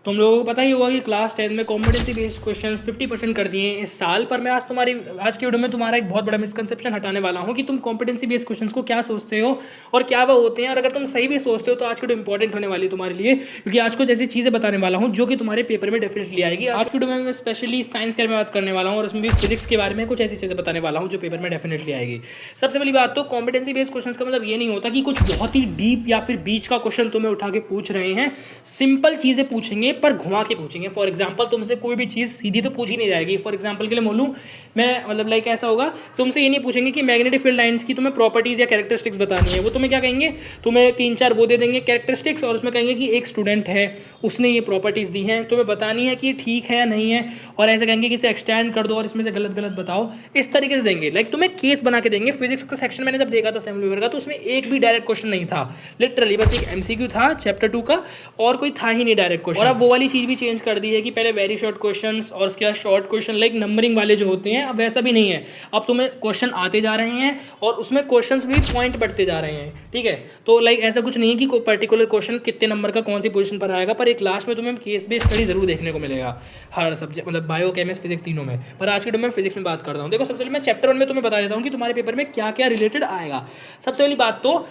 तुम लोगों को पता ही होगा कि क्लास 10 में कॉम्पिटेंसी बेस्ड क्वेश्चंस 50% कर दिए हैं इस साल। पर मैं आज की वीडियो में तुम्हारा एक बहुत बड़ा मिसकंसेप्शन हटाने वाला हूँ कि तुम कॉम्पिटेंसी बेस्ड क्वेश्चंस को क्या सोचते हो और क्या वो होते हैं। और अगर तुम सही भी सोचते हो तो आज की वीडियो इंपॉर्टेंट होने वाली है तुम्हारे लिए, क्योंकि आज को जैसी चीज़ें बताने वाला हूँ जो कि तुम्हारे पेपर में डेफिनेटली आएगी। आज की वीडियो में मैं स्पेशली साइंस के बारे में बात करने वाला हूँ और उसमें भी फिजिक्स के बारे में कुछ ऐसी चीज़ें बताने वाला हूँ जो पेपर में डेफिनेटली आएगी। सबसे पहली बात तो कॉम्पिटेंसी बेस्ड क्वेश्चंस का मतलब ये नहीं होता कि कुछ बहुत ही डीप या फिर बीच का क्वेश्चन तुम्हें उठा के पूछ रहे हैं। सिंपल चीज़ें पूछेंगे पर घुमा के पूछेंगे। फॉर एग्जाम्पल तुमसे कोई भी चीज़ सीधी तो पूछी नहीं जाएगी। फॉर एग्जाम्पल के लिए बोलूँ मैं, मतलब लाइक ऐसा होगा, तुमसे ये नहीं पूछेंगे कि मैग्नेटिक फील्ड लाइंस की तुम्हें प्रॉपर्टीज़ या कैरेक्टरिस्टिक्स बतानी है। वो तुम्हें क्या कहेंगे, तुम्हें 3-4 वो दे देंगे कैरेक्टरिस्टिक्स और उसमें कहेंगे कि एक स्टूडेंट है उसने ये प्रॉपर्टीज़ दी हैं, तुम्हें बतानी है कि ये ठीक है या नहीं है, और ऐसे कहेंगे कि इसे एक्सटेंड कर दो और इसमें से गलत गलत बताओ। इस तरीके से देंगे, लाइक तुम्हें केस बना के देंगे। फिजिक्स का सेक्शन मैंने जब देखा था असेंबली पेपर का तो उसमें एक भी डायरेक्ट क्वेश्चन नहीं था, लिटरली बस एक एमसीक्यू था चैप्टर 2 का और कोई था ही नहीं डायरेक्ट क्वेश्चन। और अब वो वाली चीज़ भी चेंज कर दी है कि पहले वेरी शॉर्ट क्वेश्चंस और उसके बाद शॉर्ट क्वेश्चन लाइक नंबरिंग वाले जो होते हैं, अब वैसा भी नहीं है। अब तुम्हें क्वेश्चन आते जा रहे हैं और उसमें क्वेश्चंस भी पॉइंट बढ़ते जा रहे हैं, ठीक है। तो लाइक ऐसा कुछ नहीं है कि कोई पर्टिकुलर क्वेश्चन कितने नंबर का कौन सी पोजीशन पर आएगा, पर एक लास्ट में तुम्हें केस बेस्ड स्टडी जरूर देखने को मिलेगा हर सब्जेक्ट, मतलब बायो, केमिस्ट्री, फिजिक्स तीनों में। पर आज के वीडियो में फिजिक्स में बात करता हूँ। देखो सबसे पहले मैं चैप्टर 1 में तुम्हें बता देता हूँ कि तुम्हारे पेपर में क्या क्या रिलेटेड आएगा। सबसे पहली बात तो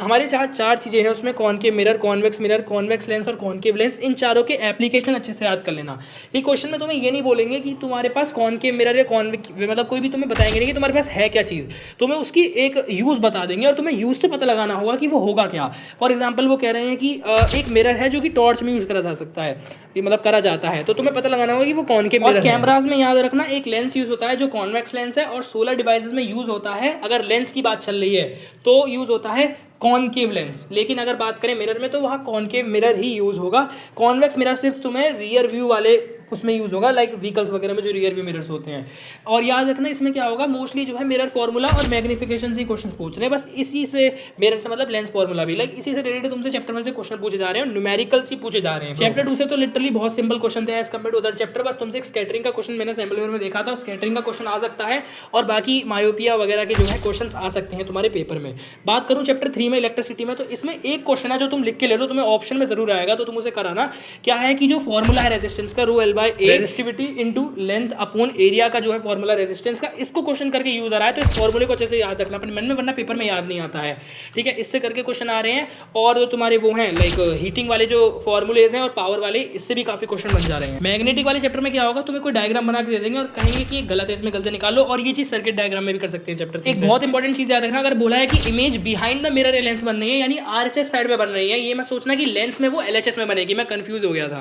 हमारे चार चीज़ें हैं उसमें, कॉनकेव मिरर, कॉन्वेक्स लेंस और कॉनकेव लेंस। इन चारों के एप्लीकेशन अच्छे से याद कर लेना। ये क्वेश्चन में तुम्हें ये नहीं बोलेंगे कि तुम्हारे पास कॉनकेव मिरर या मतलब कोई भी तुम्हें बताएंगे नहीं कि तुम्हारे पास है क्या चीज़, तुम्हें उसकी एक यूज़ बता देंगे और तुम्हें यूज़ से पता लगाना होगा कि वो होगा क्या। फॉर एग्जाम्पल वो कह रहे हैं कि एक मिरर है जो कि टॉर्च में यूज़ करा जा सकता है, मतलब करा जाता है, तो तुम्हें पता लगाना होगा कि वो कॉनकेव मिरर है। कैमराज में याद रखना एक लेंस यूज़ होता है जो कॉन्वेक्स लेंस है, और सोलर डिवाइसेस में यूज़ होता है, अगर लेंस की बात चल रही है तो यूज़ होता है कॉनकेव लेंस। लेकिन अगर बात करें मिरर में तो वहाँ कॉनकेव मिरर ही यूज़ होगा। कॉन्वेक्स मिरर सिर्फ तुम्हें रियर व्यू वाले उसमें यूज़ होगा, लाइक व्हीकल्स वगैरह में जो रियर व्यू मिरर्स होते हैं। और याद रखना इसमें क्या होगा, मोस्टली जो है मिरर फार्मूला और मैग्निफिकेशन से क्वेश्चन पूछ रहे हैं, बस इसी से। मिरर से मतलब लेंस फार्मूला भी, लाइक इसी से रिलेटेड तुमसे चैप्टर 1 से क्वेश्चन पूछे जा रहे हैं, न्यूमेरिकल्स ही पूछे जा रहे हैं। चैप्टर 2 से तो लिटरली बहुत सिंपल क्वेश्चन थे as compare to other chapter. बस तुमसे एक स्कैटरिंग का क्वेश्चन मैंने असेंबली पेपर में देखा था, स्कैटरिंग का क्वेश्चन आ सकता है, और बाकी मायोपिया वगैरह के जो है क्वेश्चन आ सकते हैं तुम्हारे पेपर में। बात करूँ चैप्टर 3 में इलेक्ट्रिसिटी में, तो इसमें एक क्वेश्चन है जो तुम लिख के ले लो, तुम्हें ऑप्शन में जरूर आएगा, तो तुम उसे कराना। क्या है कि जो फॉर्मूला है रेजिस्टेंस का, rho L by A, resistivity into length upon area का जो है फॉर्मूला रेजिस्टेंस का, इसको क्वेश्चन करके यूज आ रहा है। तो इस फॉर्मूले को अच्छे से याद रखना अपने मन में, वरना पेपर में याद नहीं आता है, ठीक है। इससे करके क्वेश्चन आ रहे हैं। और जो तुम्हारे वो हैं लाइक हीटिंग वाले जो फॉर्मूलेज हैं और पावर वाले, इससे भी काफी क्वेश्चन बन जा रहे हैं। मैग्नेटिक वाले चैप्टर में क्या होगा, तुम्हें कोई डायग्राम बना के दे देंगे और कहेंगे कि गलत है, इसमें गलती निकालो, और ये चीज सर्किट डायग्राम में भी कर सकते हैं चैप्टर। एक बहुत इंपॉर्टेंट चीज याद रखना, अगर बोला है कि image behind the mirror lens बन रही है, यानी आरएचएस साइड में बन रही है, ये मैं सोचना कि लेंस में वो एलएचएस में बनेगी, मैं कंफ्यूज हो गया था।